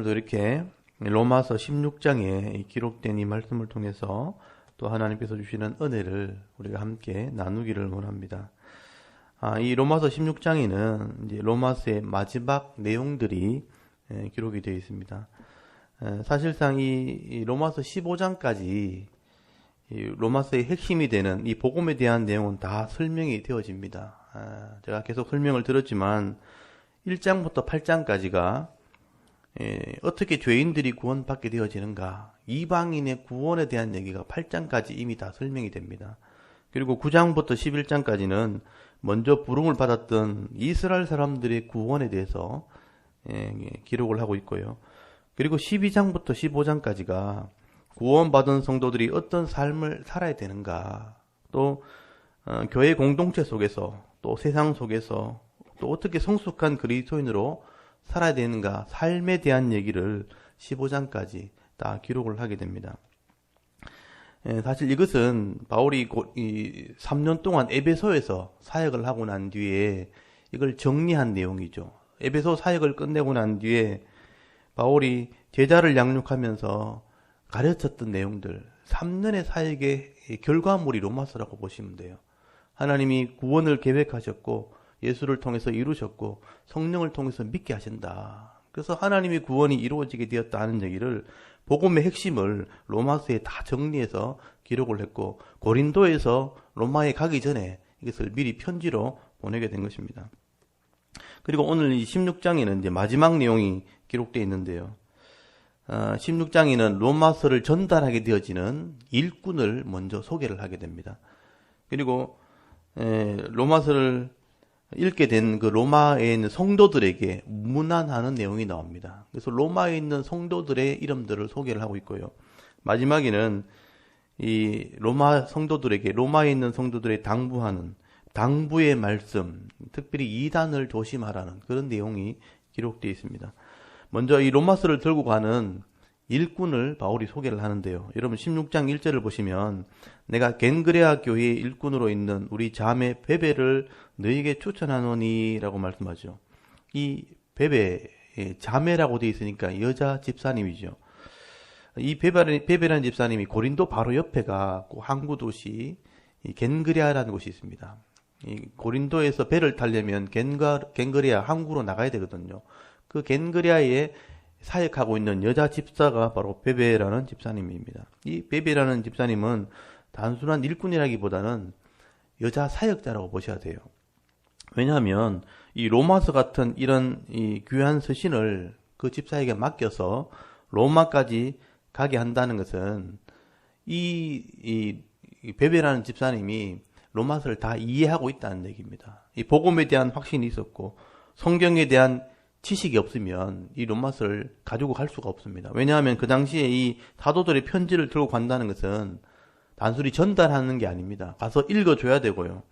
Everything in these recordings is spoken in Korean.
오늘도 이렇게 로마서 16장에 기록된 이 말씀을 통해서 또 하나님께서 주시는 은혜를 우리가 함께 나누기를 원합니다. 이 로마서 16장에는 이제 로마서의 마지막 내용들이 기록이 되어 있습니다. 사실상 이 로마서 15장까지 로마서의 핵심이 되는 이 복음에 대한 내용은 다 설명이 되어집니다. 제가 계속 설명을 들었지만 1장부터 8장까지가 어떻게 죄인들이 구원받게 되어지는가, 이방인의 구원에 대한 얘기가 8장까지 이미 다 설명이 됩니다. 그리고 9장부터 11장까지는 먼저 부름을 받았던 이스라엘 사람들의 구원에 대해서 기록을 하고 있고요. 그리고 12장부터 15장까지가 구원받은 성도들이 어떤 삶을 살아야 되는가, 또 교회 공동체 속에서, 또 세상 속에서 또 어떻게 성숙한 그리스도인으로 살아야 되는가, 삶에 대한 얘기를 15장까지 다 기록을 하게 됩니다. 사실 이것은 바울이 3년 동안 에베소에서 사역을 하고 난 뒤에 이걸 정리한 내용이죠. 에베소 사역을 끝내고 난 뒤에 바울이 제자를 양육하면서 가르쳤던 내용들, 3년의 사역의 결과물이 로마서라고 보시면 돼요. 하나님이 구원을 계획하셨고 예수를 통해서 이루셨고 성령을 통해서 믿게 하신다. 그래서 하나님의 구원이 이루어지게 되었다 하는 얘기를, 복음의 핵심을 로마서에 다 정리해서 기록을 했고, 고린도에서 로마에 가기 전에 이것을 미리 편지로 보내게 된 것입니다. 그리고 오늘 이 16장에는 이제 마지막 내용이 기록되어 있는데요. 16장에는 로마서를 전달하게 되어지는 일꾼을 먼저 소개를 하게 됩니다. 그리고 로마서를 읽게 된 그 로마에 있는 성도들에게 문안하는 내용이 나옵니다. 그래서 로마에 있는 성도들의 이름들을 소개를 하고 있고요. 마지막에는 이 로마 성도들에게, 로마에 있는 성도들의 당부하는 당부의 말씀, 특별히 이단을 조심하라는 그런 내용이 기록되어 있습니다. 먼저 이 로마서를 들고 가는 일꾼을 바울이 소개를 하는데요. 여러분 16장 1절을 보시면, 내가 겐그레아 교회의 일꾼으로 있는 우리 자매 베베를 너에게 추천하노니 라고 말씀하죠. 이 베베, 자매라고 되어 있으니까 여자 집사님이죠. 이 베베라는 집사님이 고린도 바로 옆에가 항구 도시 겐그레아라는 곳이 있습니다. 이 고린도에서 배를 타려면 겐그레아 항구로 나가야 되거든요. 그 겐그레아에 사역하고 있는 여자 집사가 바로 베베라는 집사님입니다. 이 베베라는 집사님은 단순한 일꾼이라기보다는 여자 사역자라고 보셔야 돼요. 왜냐하면 이 로마서 같은 이런 이 귀한 서신을 그 집사에게 맡겨서 로마까지 가게 한다는 것은 이 베베라는 집사님이 로마서를 다 이해하고 있다는 얘기입니다. 이 복음에 대한 확신이 있었고 성경에 대한 지식이 없으면 이 로마서를 가지고 갈 수가 없습니다. 왜냐하면 그 당시에 이 사도들의 편지를 들고 간다는 것은 단순히 전달하는 게 아닙니다. 가서 읽어줘야 되고요.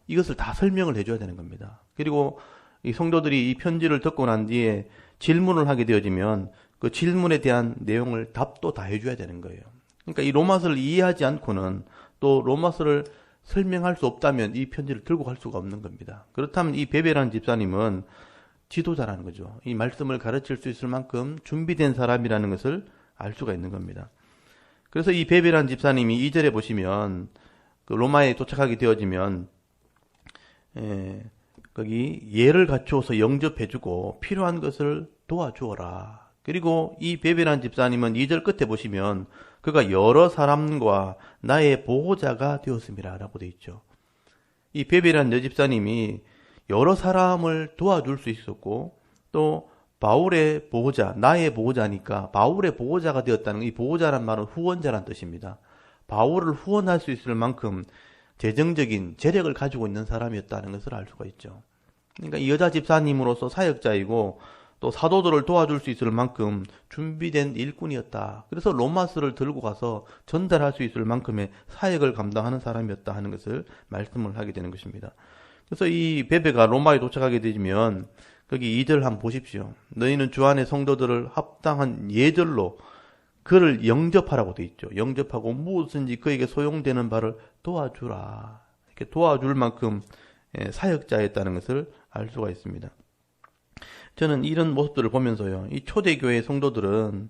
이것을 다 설명을 해줘야 되는 겁니다. 그리고 이 성도들이 이 편지를 듣고 난 뒤에 질문을 하게 되어지면 그 질문에 대한 내용을 답도 다 해줘야 되는 거예요. 그러니까 이 로마서를 이해하지 않고는, 또 로마서를 설명할 수 없다면 이 편지를 들고 갈 수가 없는 겁니다. 그렇다면 이 베베라는 집사님은 지도자라는 거죠. 이 말씀을 가르칠 수 있을 만큼 준비된 사람이라는 것을 알 수가 있는 겁니다. 그래서 이 베베라는 집사님이 2절에 보시면, 그 로마에 도착하게 되어지면 거기 예를 갖추어서 영접해주고 필요한 것을 도와주어라. 그리고 이 베베라는 집사님은 2절 끝에 보시면 그가 여러 사람과 나의 보호자가 되었음이라 라고 되어 있죠. 이 베베라는 여집사님이 여러 사람을 도와줄 수 있었고, 또 바울의 보호자, 나의 보호자니까 바울의 보호자가 되었다는, 이 보호자란 말은 후원자란 뜻입니다. 바울을 후원할 수 있을 만큼 재정적인 재력을 가지고 있는 사람이었다는 것을 알 수가 있죠. 그러니까 이 여자 집사님으로서 사역자이고 또 사도들을 도와줄 수 있을 만큼 준비된 일꾼이었다. 그래서 로마서를 들고 가서 전달할 수 있을 만큼의 사역을 감당하는 사람이었다 하는 것을 말씀을 하게 되는 것입니다. 그래서 이 베베가 로마에 도착하게 되면 거기 2절 한번 보십시오. 너희는 주 안의 성도들을 합당한 예절로 그를 영접하라고 되어 있죠. 영접하고 무엇인지 그에게 소용되는 바를 도와주라. 이렇게 도와줄 만큼 사역자였다는 것을 알 수가 있습니다. 저는 이런 모습들을 보면서요, 이 초대교회 성도들은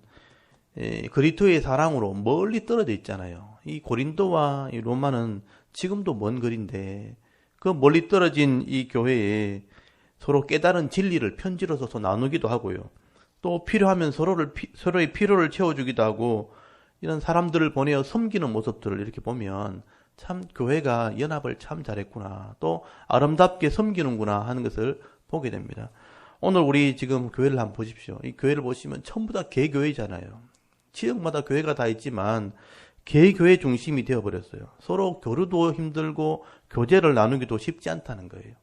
그리스도의 사랑으로 멀리 떨어져 있잖아요. 이 고린도와 이 로마는 지금도 먼 거리인데 그 멀리 떨어진 이 교회에 서로 깨달은 진리를 편지로 써서 나누기도 하고요. 또 필요하면 서로의 필요를 채워주기도 하고 이런 사람들을 보내어 섬기는 모습들을 이렇게 보면 참 교회가 연합을 참 잘했구나, 또 아름답게 섬기는구나 하는 것을 보게 됩니다. 오늘 우리 지금 교회를 한번 보십시오. 이 교회를 보시면 전부 다 개교회잖아요. 지역마다 교회가 다 있지만 개교회 중심이 되어버렸어요. 서로 교류도 힘들고 교제를 나누기도 쉽지 않다는 거예요.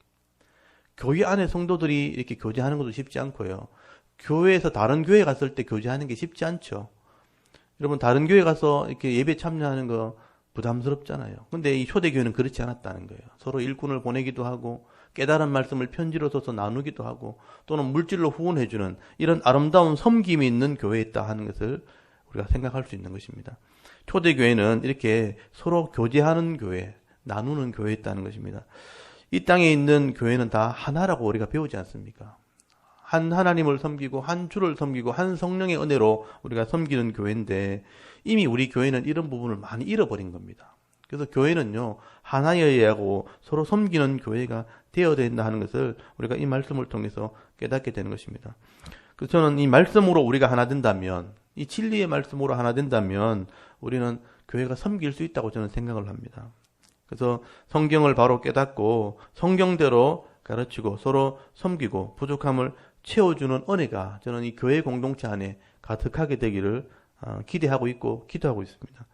교회 안에 성도들이 이렇게 교제하는 것도 쉽지 않고요. 교회에서 다른 교회 갔을 때 교제하는 게 쉽지 않죠. 여러분, 다른 교회 가서 이렇게 예배 참여하는 거 부담스럽잖아요. 근데 이 초대교회는 그렇지 않았다는 거예요. 서로 일꾼을 보내기도 하고 깨달은 말씀을 편지로 써서 나누기도 하고 또는 물질로 후원해주는 이런 아름다운 섬김이 있는 교회였다 하는 것을 우리가 생각할 수 있는 것입니다. 초대교회는 이렇게 서로 교제하는 교회, 나누는 교회였다는 것입니다. 이 땅에 있는 교회는 다 하나라고 우리가 배우지 않습니까? 한 하나님을 섬기고 한 주를 섬기고 한 성령의 은혜로 우리가 섬기는 교회인데 이미 우리 교회는 이런 부분을 많이 잃어버린 겁니다. 그래서 교회는요, 하나여야 하고 서로 섬기는 교회가 되어야 된다 하는 것을 우리가 이 말씀을 통해서 깨닫게 되는 것입니다. 그래서 저는 이 말씀으로 우리가 하나 된다면, 이 진리의 말씀으로 하나 된다면 우리는 교회가 섬길 수 있다고 저는 생각을 합니다. 그래서 성경을 바로 깨닫고 성경대로 가르치고 서로 섬기고 부족함을 채워주는 은혜가 저는 이 교회 공동체 안에 가득하게 되기를 기대하고 있고 기도하고 있습니다.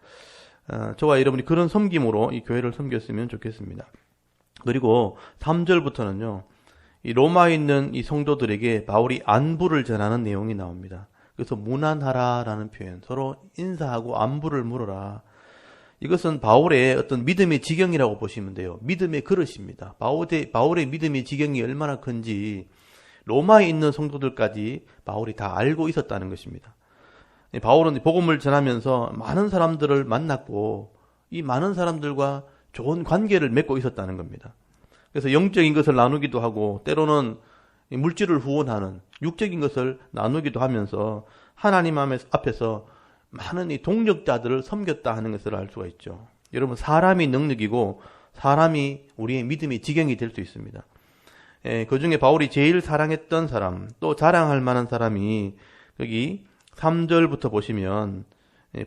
저와 여러분이 그런 섬김으로 이 교회를 섬겼으면 좋겠습니다. 그리고 3절부터는요, 이 로마에 있는 이 성도들에게 바울이 안부를 전하는 내용이 나옵니다. 그래서 문안하라라는 표현, 서로 인사하고 안부를 물어라. 이것은 바울의 어떤 믿음의 지경이라고 보시면 돼요. 믿음의 그릇입니다. 바울의 믿음의 지경이 얼마나 큰지 로마에 있는 성도들까지 바울이 다 알고 있었다는 것입니다. 바울은 복음을 전하면서 많은 사람들을 만났고 이 많은 사람들과 좋은 관계를 맺고 있었다는 겁니다. 그래서 영적인 것을 나누기도 하고 때로는 물질을 후원하는 육적인 것을 나누기도 하면서 하나님 앞에서 많은 이 동력자들을 섬겼다 하는 것을 알 수가 있죠. 여러분, 사람이 능력이고 사람이 우리의 믿음의 지경이 될 수 있습니다. 그 중에 바울이 제일 사랑했던 사람, 또 자랑할 만한 사람이 여기 3절부터 보시면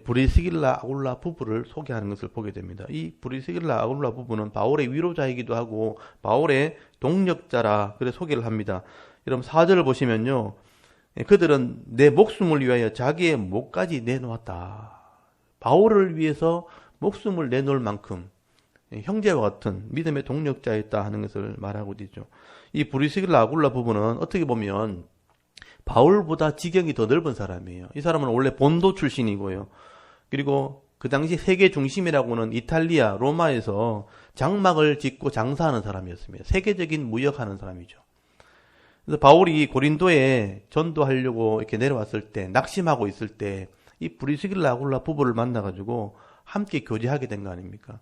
브리스길라 아굴라 부부를 소개하는 것을 보게 됩니다. 이 브리스길라 아굴라 부부는 바울의 위로자이기도 하고 바울의 동력자라 그래 소개를 합니다. 여러분 4절을 보시면요, 그들은 내 목숨을 위하여 자기의 목까지 내놓았다. 바울을 위해서 목숨을 내놓을 만큼 형제와 같은 믿음의 동력자였다 하는 것을 말하고 있죠. 이 브리스길라 아굴라 부부는 어떻게 보면 바울보다 지경이 더 넓은 사람이에요. 이 사람은 원래 본도 출신이고요. 그리고 그 당시 세계 중심이라고는 이탈리아, 로마에서 장막을 짓고 장사하는 사람이었습니다. 세계적인 무역하는 사람이죠. 그래서 바울이 고린도에 전도하려고 이렇게 내려왔을 때, 낙심하고 있을 때, 이 브리스길라 아굴라 부부를 만나가지고 함께 교제하게 된 거 아닙니까?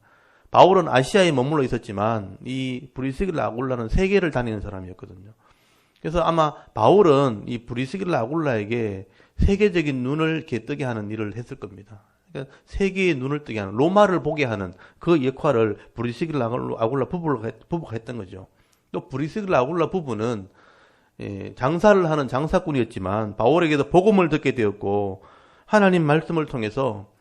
바울은 아시아에 머물러 있었지만, 이 브리스길라 아굴라는 세계를 다니는 사람이었거든요. 그래서 아마 바울은 이 브리스길라 아굴라에게 세계적인 눈을 이렇게 뜨게 하는 일을 했을 겁니다. 그러니까 세계의 눈을 뜨게 하는, 로마를 보게 하는 그 역할을 브리스길라 아굴라 부부가 했던 거죠. 또 브리스길라 아굴라 부부는 장사를 하는 장사꾼이었지만 바울에게도 복음을 듣게 되었고 하나님 말씀을 통해서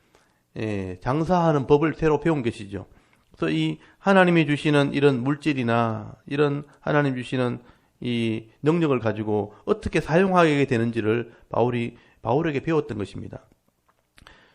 장사하는 법을 새로 배운 것이죠. 그래서 이 하나님이 주시는 이런 물질이나 이런 하나님 주시는 이 능력을 가지고 어떻게 사용하게 되는지를 바울에게 배웠던 것입니다.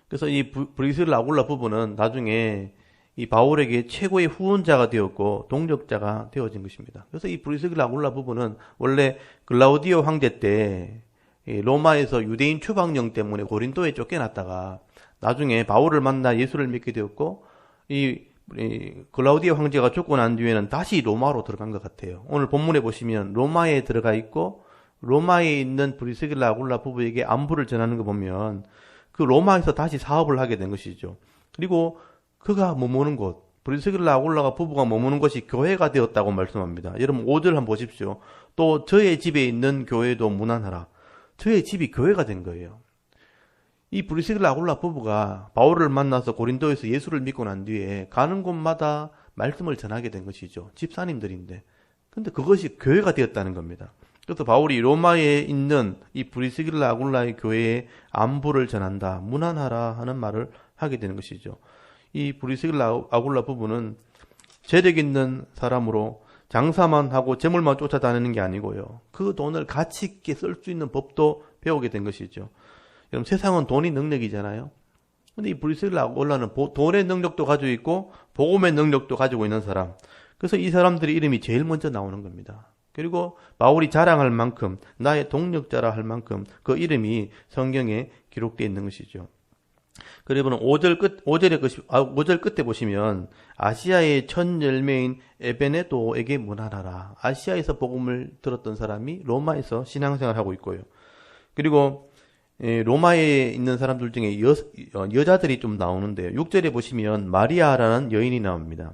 그래서 이 브리스길라 아굴라 부부는 나중에 이 바울에게 최고의 후원자가 되었고 동력자가 되어진 것입니다. 그래서 이 브리스길라 아굴라 부부는 원래 글라우디오 황제 때 로마에서 유대인 추방령 때문에 고린도에 쫓겨났다가 나중에 바울을 만나 예수를 믿게 되었고 이 글라우디오 황제가 죽고 난 뒤에는 다시 로마로 들어간 것 같아요. 오늘 본문에 보시면 로마에 들어가 있고 로마에 있는 브리스길라 아굴라 부부에게 안부를 전하는 거 보면 그 로마에서 다시 사업을 하게 된 것이죠. 그리고 그가 머무는 곳, 브리스길라 아굴라가 부부가 머무는 것이 교회가 되었다고 말씀합니다. 여러분 5절 한번 보십시오. 또 저의 집에 있는 교회도 문안하라. 저의 집이 교회가 된 거예요. 이 브리스길라 아굴라 부부가 바울을 만나서 고린도에서 예수를 믿고 난 뒤에 가는 곳마다 말씀을 전하게 된 것이죠. 집사님들인데. 근데 그것이 교회가 되었다는 겁니다. 그래서 바울이 로마에 있는 이 브리스길라 아굴라의 교회에 안부를 전한다, 문안하라 하는 말을 하게 되는 것이죠. 이 브리스길라 아굴라 부부는 재력 있는 사람으로 장사만 하고 재물만 쫓아다니는 게 아니고요. 그 돈을 가치 있게 쓸 수 있는 법도 배우게 된 것이죠. 여러분 세상은 돈이 능력이잖아요. 근데 이 브리스길라 아굴라는 돈의 능력도 가지고 있고 복음의 능력도 가지고 있는 사람. 그래서 이 사람들의 이름이 제일 먼저 나오는 겁니다. 그리고 바울이 자랑할 만큼 나의 동력자라 할 만큼 그 이름이 성경에 기록되어 있는 것이죠. 그리고 5절 끝에 보시면 아시아의 첫 열매인 에베네도에게 문안하라. 아시아에서 복음을 들었던 사람이 로마에서 신앙생활을 하고 있고요. 그리고 로마에 있는 사람들 중에 여자들이 좀 나오는데요. 6절에 보시면 마리아라는 여인이 나옵니다.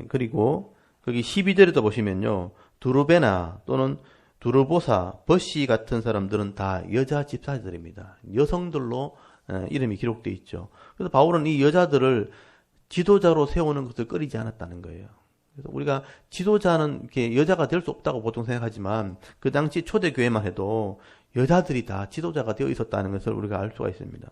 그리고 거기 12절에도 보시면요. 두르베나 또는 두르보사, 버시 같은 사람들은 다 여자 집사들입니다. 여성들로 이름이 기록되어 있죠. 그래서 바울은 이 여자들을 지도자로 세우는 것을 꺼리지 않았다는 거예요. 그래서 우리가 지도자는 이렇게 여자가 될 수 없다고 보통 생각하지만 그 당시 초대교회만 해도 여자들이 다 지도자가 되어 있었다는 것을 우리가 알 수가 있습니다.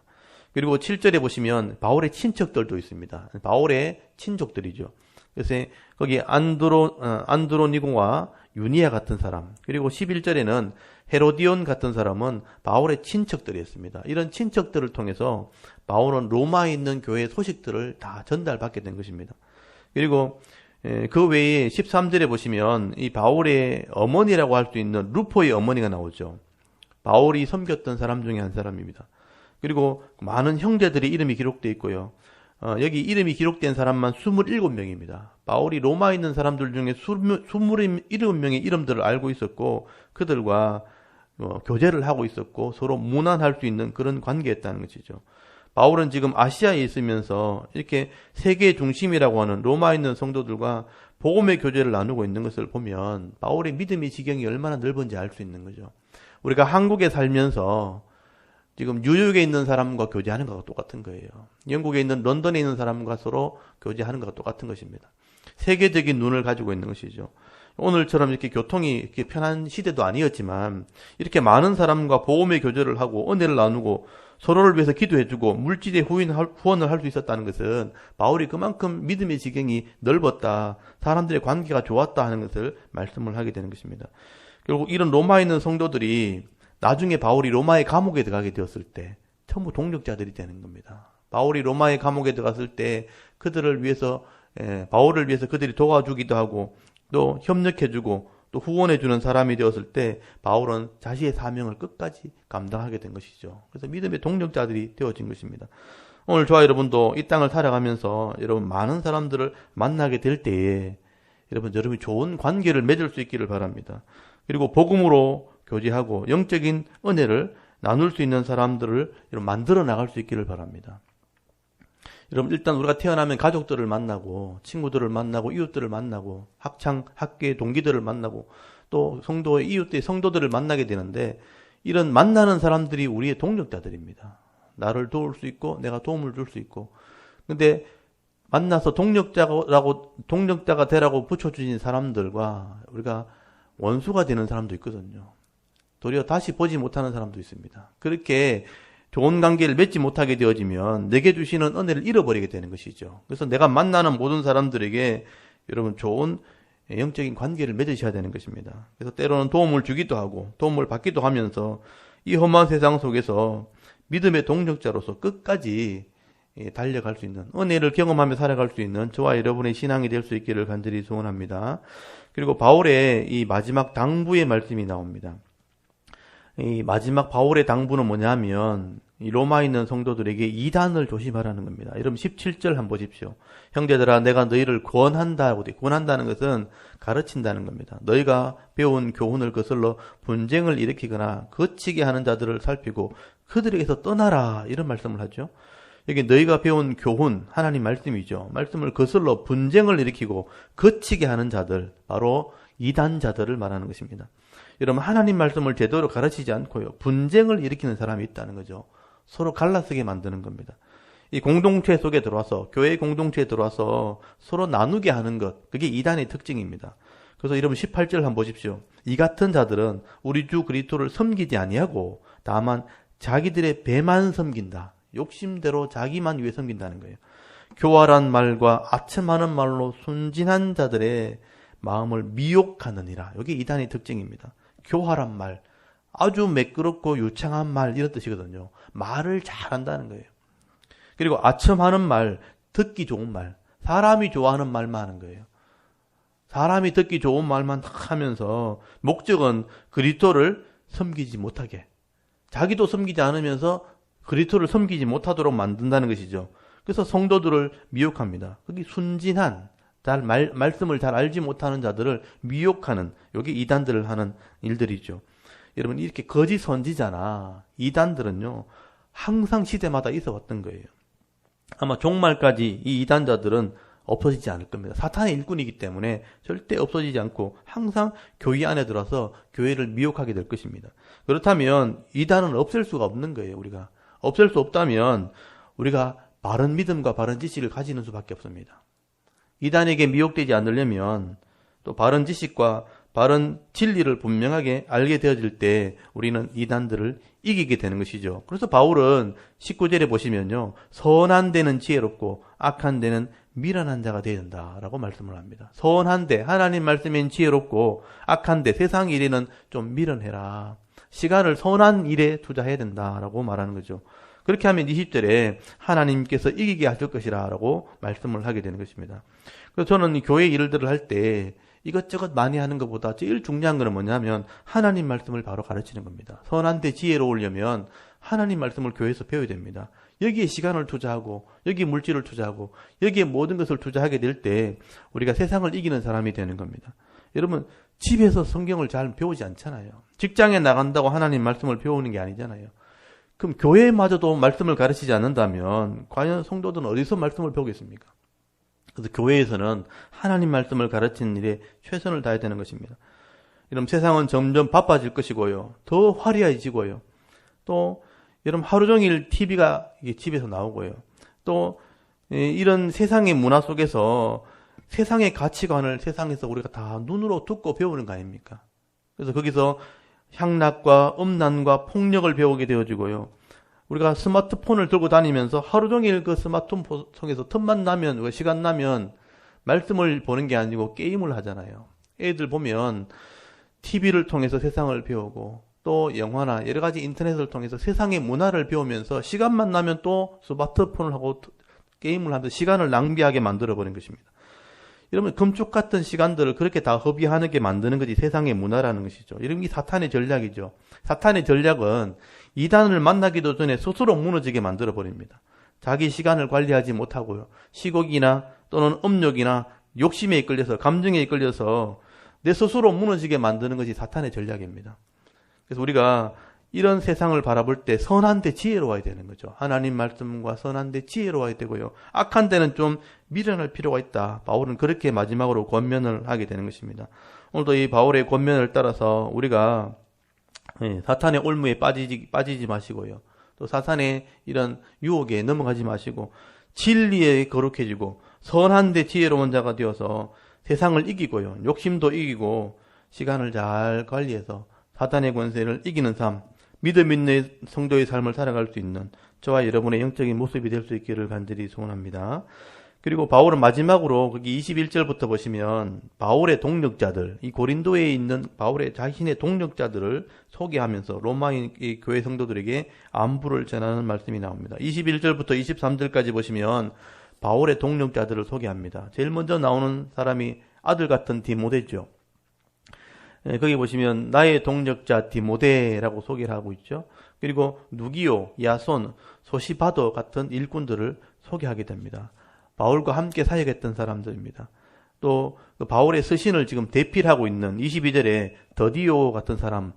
그리고 7절에 보시면 바울의 친척들도 있습니다. 바울의 친족들이죠. 그래서 거기 안드로니고와 유니아 같은 사람, 그리고 11절에는 헤로디온 같은 사람은 바울의 친척들이었습니다. 이런 친척들을 통해서 바울은 로마에 있는 교회의 소식들을 다 전달받게 된 것입니다. 그리고 그 외에 13절에 보시면 이 바울의 어머니라고 할 수 있는 루포의 어머니가 나오죠. 바울이 섬겼던 사람 중에 한 사람입니다. 그리고 많은 형제들의 이름이 기록되어 있고요. 여기 이름이 기록된 사람만 27명입니다. 바울이 로마에 있는 사람들 중에 27명의 이름들을 알고 있었고 그들과 교제를 하고 있었고 서로 문안할 수 있는 그런 관계였다는 것이죠. 바울은 지금 아시아에 있으면서 이렇게 세계의 중심이라고 하는 로마에 있는 성도들과 복음의 교제를 나누고 있는 것을 보면 바울의 믿음의 지경이 얼마나 넓은지 알 수 있는 거죠. 우리가 한국에 살면서 지금 뉴욕에 있는 사람과 교제하는 것과 똑같은 거예요. 영국에 있는 런던에 있는 사람과 서로 교제하는 것과 똑같은 것입니다. 세계적인 눈을 가지고 있는 것이죠. 오늘처럼 이렇게 교통이 이렇게 편한 시대도 아니었지만 이렇게 많은 사람과 복음의 교제를 하고 은혜를 나누고 서로를 위해서 기도해주고 물질의 후원을 할 수 있었다는 것은 바울이 그만큼 믿음의 지경이 넓었다, 사람들의 관계가 좋았다 하는 것을 말씀을 하게 되는 것입니다. 결국 이런 로마에 있는 성도들이 나중에 바울이 로마의 감옥에 들어가게 되었을 때 전부 동력자들이 되는 겁니다. 바울이 로마의 감옥에 들어갔을 때 그들을 위해서 바울을 위해서 그들이 도와주기도 하고 또 협력해주고 또 후원해주는 사람이 되었을 때 바울은 자신의 사명을 끝까지 감당하게 된 것이죠. 그래서 믿음의 동력자들이 되어진 것입니다. 오늘 저와 여러분도 이 땅을 살아가면서 여러분 많은 사람들을 만나게 될 때에 여러분이 좋은 관계를 맺을 수 있기를 바랍니다. 그리고 복음으로 교제하고 영적인 은혜를 나눌 수 있는 사람들을 만들어 나갈 수 있기를 바랍니다. 여러분 일단 우리가 태어나면 가족들을 만나고 친구들을 만나고 이웃들을 만나고 학교의 동기들을 만나고 또 성도의 이웃의 성도들을 만나게 되는데 이런 만나는 사람들이 우리의 동력자들입니다. 나를 도울 수 있고 내가 도움을 줄 수 있고 근데 만나서 동력자가 되라고 붙여주신 사람들과 우리가 원수가 되는 사람도 있거든요. 도리어 다시 보지 못하는 사람도 있습니다. 그렇게 좋은 관계를 맺지 못하게 되어지면 내게 주시는 은혜를 잃어버리게 되는 것이죠. 그래서 내가 만나는 모든 사람들에게 여러분 좋은 영적인 관계를 맺으셔야 되는 것입니다. 그래서 때로는 도움을 주기도 하고 도움을 받기도 하면서 이 험한 세상 속에서 믿음의 동력자로서 끝까지 달려갈 수 있는 은혜를 경험하며 살아갈 수 있는 저와 여러분의 신앙이 될 수 있기를 간절히 소원합니다. 그리고 바울의 이 마지막 당부의 말씀이 나옵니다. 이 마지막 바울의 당부는 뭐냐면 이 로마에 있는 성도들에게 이단을 조심하라는 겁니다. 여러분 17절 한번 보십시오. 형제들아 내가 너희를 권한다는 것은 가르친다는 겁니다. 너희가 배운 교훈을 거슬러 분쟁을 일으키거나 거치게 하는 자들을 살피고 그들에게서 떠나라 이런 말씀을 하죠. 여기 너희가 배운 교훈, 하나님 말씀이죠. 말씀을 거슬러 분쟁을 일으키고 거치게 하는 자들, 바로 이단자들을 말하는 것입니다. 여러분, 하나님 말씀을 제대로 가르치지 않고요, 분쟁을 일으키는 사람이 있다는 거죠. 서로 갈라서게 만드는 겁니다. 이 공동체 속에 들어와서, 교회 공동체에 들어와서 서로 나누게 하는 것, 그게 이단의 특징입니다. 그래서 여러분 18절 한번 보십시오. 이 같은 자들은 우리 주 그리스도를 섬기지 아니하고 다만 자기들의 배만 섬긴다. 욕심대로 자기만 위해 섬긴다는 거예요. 교활한 말과 아첨하는 말로 순진한 자들의 마음을 미혹하느니라. 이게 이단의 특징입니다. 교활한 말, 아주 매끄럽고 유창한 말, 이런 뜻이거든요. 말을 잘한다는 거예요. 그리고 아첨하는 말, 듣기 좋은 말, 사람이 좋아하는 말만 하는 거예요. 사람이 듣기 좋은 말만 하면서 목적은 그리스도를 섬기지 못하게, 자기도 섬기지 않으면서 그리스도를 섬기지 못하도록 만든다는 것이죠. 그래서 성도들을 미혹합니다. 그게 순진한, 말씀을 잘 알지 못하는 자들을 미혹하는, 이게 이단들을 하는 일들이죠. 여러분, 이렇게 거짓 선지자나 이단들은요, 항상 시대마다 있어 왔던 거예요. 아마 종말까지 이 이단자들은 없어지지 않을 겁니다. 사탄의 일꾼이기 때문에 절대 없어지지 않고 항상 교회 안에 들어와서 교회를 미혹하게 될 것입니다. 그렇다면 이단은 없앨 수가 없는 거예요. 우리가 없앨 수 없다면 우리가 바른 믿음과 바른 지식을 가지는 수밖에 없습니다. 이단에게 미혹되지 않으려면 또 바른 지식과 바른 진리를 분명하게 알게 되어질 때 우리는 이단들을 이기게 되는 것이죠. 그래서 바울은 19절에 보시면요, 선한 데는 지혜롭고 악한 데는 미련한 자가 되어야 된다라고 말씀을 합니다. 선한 데, 하나님 말씀엔 지혜롭고, 악한 데, 세상 일에는 좀 미련해라. 시간을 선한 일에 투자해야 된다라고 말하는 거죠. 그렇게 하면 20절에 하나님께서 이기게 하실 것이라 라고 말씀을 하게 되는 것입니다. 그래서 저는 이 교회 일들을 할 때 이것저것 많이 하는 것보다 제일 중요한 것은 뭐냐면 하나님 말씀을 바로 가르치는 겁니다. 선한 데 지혜로우려면 하나님 말씀을 교회에서 배워야 됩니다. 여기에 시간을 투자하고, 여기에 물질을 투자하고, 여기에 모든 것을 투자하게 될 때 우리가 세상을 이기는 사람이 되는 겁니다. 여러분, 집에서 성경을 잘 배우지 않잖아요. 직장에 나간다고 하나님 말씀을 배우는 게 아니잖아요. 그럼 교회마저도 말씀을 가르치지 않는다면 과연 성도들은 어디서 말씀을 배우겠습니까? 그래서 교회에서는 하나님 말씀을 가르치는 일에 최선을 다해야 되는 것입니다. 여러분, 세상은 점점 바빠질 것이고요. 더 화려해지고요. 또 여러분, 하루 종일 TV가 집에서 나오고요. 또 이런 세상의 문화 속에서 세상의 가치관을 세상에서 우리가 다 눈으로 듣고 배우는 거 아닙니까? 그래서 거기서 향락과 음란과 폭력을 배우게 되어지고요. 우리가 스마트폰을 들고 다니면서 하루 종일 그 스마트폰 통해서 틈만 나면, 시간 나면 말씀을 보는 게 아니고 게임을 하잖아요. 애들 보면 TV를 통해서 세상을 배우고 또 영화나 여러 가지 인터넷을 통해서 세상의 문화를 배우면서 시간만 나면 또 스마트폰을 하고 게임을 하면서 시간을 낭비하게 만들어버린 것입니다. 여러분, 금쪽 같은 시간들을 그렇게 다 허비하게 만드는 것이 세상의 문화라는 것이죠. 이런 게 사탄의 전략이죠. 사탄의 전략은 이단을 만나기도 전에 스스로 무너지게 만들어버립니다. 자기 시간을 관리하지 못하고요. 시곡이나 또는 음욕이나 욕심에 이끌려서, 감정에 이끌려서 내 스스로 무너지게 만드는 것이 사탄의 전략입니다. 그래서 우리가 이런 세상을 바라볼 때 선한 데 지혜로워야 되는 거죠. 하나님 말씀과 선한 데 지혜로워야 되고요. 악한 데는 좀 미련할 필요가 있다. 바울은 그렇게 마지막으로 권면을 하게 되는 것입니다. 오늘도 이 바울의 권면을 따라서 우리가 사탄의 올무에 빠지지 마시고요. 또 사탄의 이런 유혹에 넘어가지 마시고 진리에 거룩해지고 선한 데 지혜로운 자가 되어서 세상을 이기고요. 욕심도 이기고 시간을 잘 관리해서 사탄의 권세를 이기는 삶, 믿음 있는 성도의 삶을 살아갈 수 있는 저와 여러분의 영적인 모습이 될 수 있기를 간절히 소원합니다. 그리고 바울은 마지막으로 거기 21절부터 보시면 바울의 동력자들, 이 고린도에 있는 바울의 자신의 동력자들을 소개하면서 로마인 교회 성도들에게 안부를 전하는 말씀이 나옵니다. 21절부터 23절까지 보시면 바울의 동력자들을 소개합니다. 제일 먼저 나오는 사람이 아들 같은 디모데죠. 거기 보시면 나의 동력자 디모데라고 소개를 하고 있죠. 그리고 누기오, 야손, 소시바도 같은 일꾼들을 소개하게 됩니다. 바울과 함께 사역했던 사람들입니다. 또 바울의 서신을 지금 대필하고 있는 22절에 더디오 같은 사람,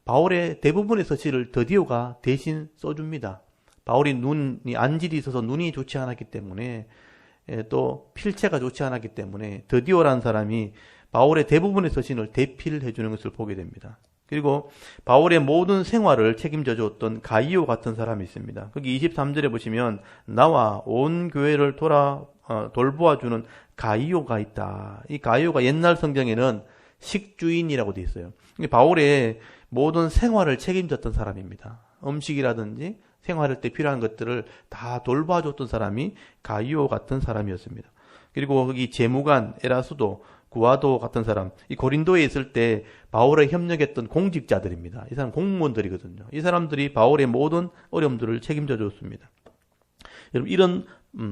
바울의 대부분의 서신을 더디오가 대신 써줍니다. 바울이 눈이 안질이 있어서 눈이 좋지 않았기 때문에 또 필체가 좋지 않았기 때문에 드디오라는 사람이 바울의 대부분의 서신을 대필해 주는 것을 보게 됩니다. 그리고 바울의 모든 생활을 책임져 줬던 가이오 같은 사람이 있습니다. 거기 23절에 보시면 나와 온 교회를 돌보아 주는 가이오가 있다. 이 가이오가 옛날 성경에는 식주인이라고 되어 있어요. 바울의 모든 생활을 책임졌던 사람입니다. 음식이라든지 생활할 때 필요한 것들을 다 돌봐줬던 사람이 가이오 같은 사람이었습니다. 그리고 거기 재무관 에라수도, 구아도 같은 사람, 이 고린도에 있을 때 바울에 협력했던 공직자들입니다. 이 사람 공무원들이거든요. 이 사람들이 바울의 모든 어려움들을 책임져 줬습니다. 여러분, 이런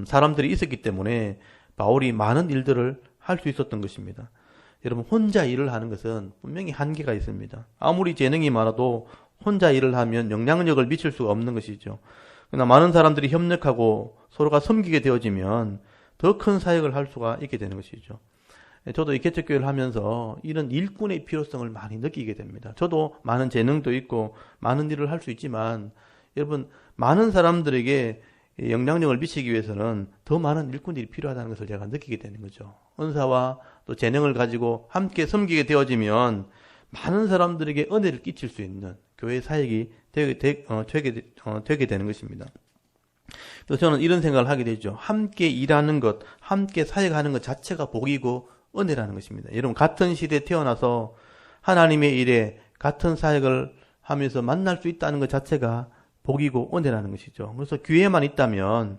사람들이 있었기 때문에 바울이 많은 일들을 할 수 있었던 것입니다. 여러분, 혼자 일을 하는 것은 분명히 한계가 있습니다. 아무리 재능이 많아도 혼자 일을 하면 영향력을 미칠 수가 없는 것이죠. 그러나 많은 사람들이 협력하고 서로가 섬기게 되어지면 더 큰 사역을 할 수가 있게 되는 것이죠. 저도 이 개척교회를 하면서 이런 일꾼의 필요성을 많이 느끼게 됩니다. 저도 많은 재능도 있고 많은 일을 할 수 있지만 여러분, 많은 사람들에게 영향력을 미치기 위해서는 더 많은 일꾼들이 필요하다는 것을 제가 느끼게 되는 거죠. 은사와 또 재능을 가지고 함께 섬기게 되어지면 많은 사람들에게 은혜를 끼칠 수 있는 교회 사역이 되게 되는 것입니다. 그래서 저는 이런 생각을 하게 되죠. 함께 일하는 것, 함께 사역하는 것 자체가 복이고 은혜라는 것입니다. 여러분, 같은 시대에 태어나서 하나님의 일에 같은 사역을 하면서 만날 수 있다는 것 자체가 복이고 은혜라는 것이죠. 그래서 기회만 있다면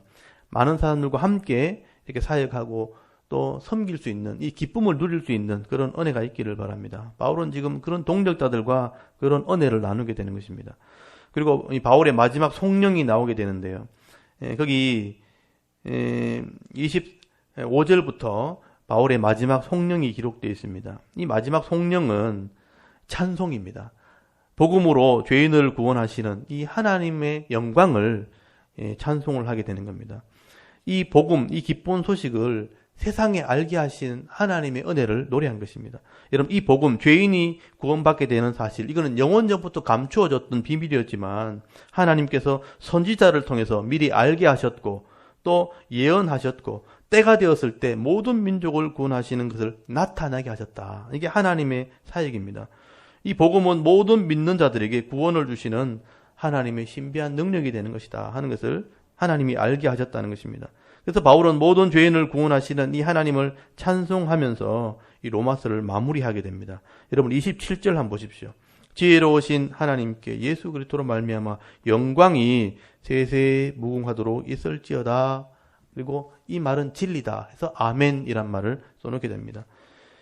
많은 사람들과 함께 이렇게 사역하고 또 섬길 수 있는, 이 기쁨을 누릴 수 있는 그런 은혜가 있기를 바랍니다. 바울은 지금 그런 동력자들과 그런 은혜를 나누게 되는 것입니다. 그리고 이 바울의 마지막 송령이 나오게 되는데요. 거기 25절부터 바울의 마지막 송령이 기록되어 있습니다. 이 마지막 송령은 찬송입니다. 복음으로 죄인을 구원하시는 이 하나님의 영광을 찬송을 하게 되는 겁니다. 이 복음, 이 기쁜 소식을 세상에 알게 하신 하나님의 은혜를 노래한 것입니다. 여러분, 이 복음, 죄인이 구원받게 되는 사실, 이거는 영원전부터 감추어졌던 비밀이었지만 하나님께서 선지자를 통해서 미리 알게 하셨고 또 예언하셨고 때가 되었을 때 모든 민족을 구원하시는 것을 나타나게 하셨다. 이게 하나님의 사역입니다. 이 복음은 모든 믿는 자들에게 구원을 주시는 하나님의 신비한 능력이 되는 것이다 하는 것을 하나님이 알게 하셨다는 것입니다. 그래서 바울은 모든 죄인을 구원하시는 이 하나님을 찬송하면서 이 로마서를 마무리하게 됩니다. 여러분, 27절 한번 보십시오. 지혜로우신 하나님께 예수 그리스도로 말미암아 영광이 세세 무궁하도록 있을지어다. 그리고 이 말은 진리다 해서 아멘이란 말을 써놓게 됩니다.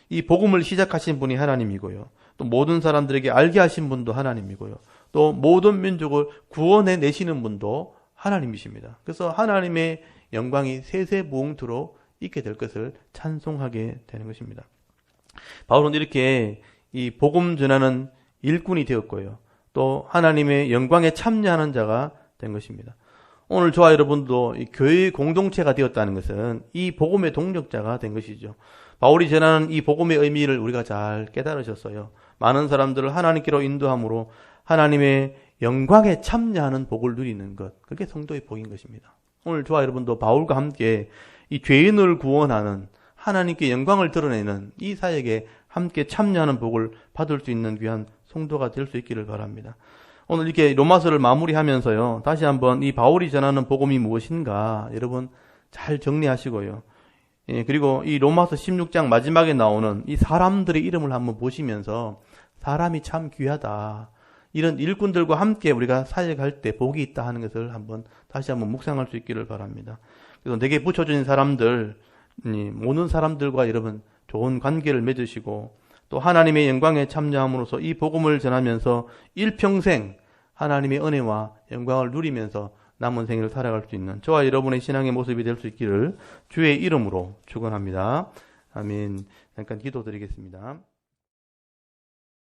이 복음을 시작하신 분이 하나님이고요. 또 모든 사람들에게 알게 하신 분도 하나님이고요. 또 모든 민족을 구원해 내시는 분도 하나님이십니다. 그래서 하나님의 영광이 세세무궁토록 있게 될 것을 찬송하게 되는 것입니다. 바울은 이렇게 이 복음 전하는 일꾼이 되었고요. 또 하나님의 영광에 참여하는 자가 된 것입니다. 오늘 저와 여러분도 이 교회의 공동체가 되었다는 것은 이 복음의 동력자가 된 것이죠. 바울이 전하는 이 복음의 의미를 우리가 잘 깨달으셨어요. 많은 사람들을 하나님께로 인도함으로 하나님의 영광에 참여하는 복을 누리는 것, 그게 성도의 복인 것입니다. 오늘 저와 여러분도 바울과 함께 이 죄인을 구원하는, 하나님께 영광을 드러내는 이 사역에 함께 참여하는 복을 받을 수 있는 귀한 성도가 될 수 있기를 바랍니다. 오늘 이렇게 로마서를 마무리하면서요, 다시 한번 이 바울이 전하는 복음이 무엇인가 여러분 잘 정리하시고요. 그리고 이 로마서 16장 마지막에 나오는 이 사람들의 이름을 한번 보시면서 사람이 참 귀하다, 이런 일꾼들과 함께 우리가 사역할 때 복이 있다 하는 것을 다시 한번 묵상할 수 있기를 바랍니다. 그래서 내게 붙여진 사람들, 모든 사람들과 여러분 좋은 관계를 맺으시고 또 하나님의 영광에 참여함으로써 이 복음을 전하면서 일평생 하나님의 은혜와 영광을 누리면서 남은 생을 살아갈 수 있는 저와 여러분의 신앙의 모습이 될 수 있기를 주의 이름으로 축원합니다. 아멘. 잠깐 기도드리겠습니다.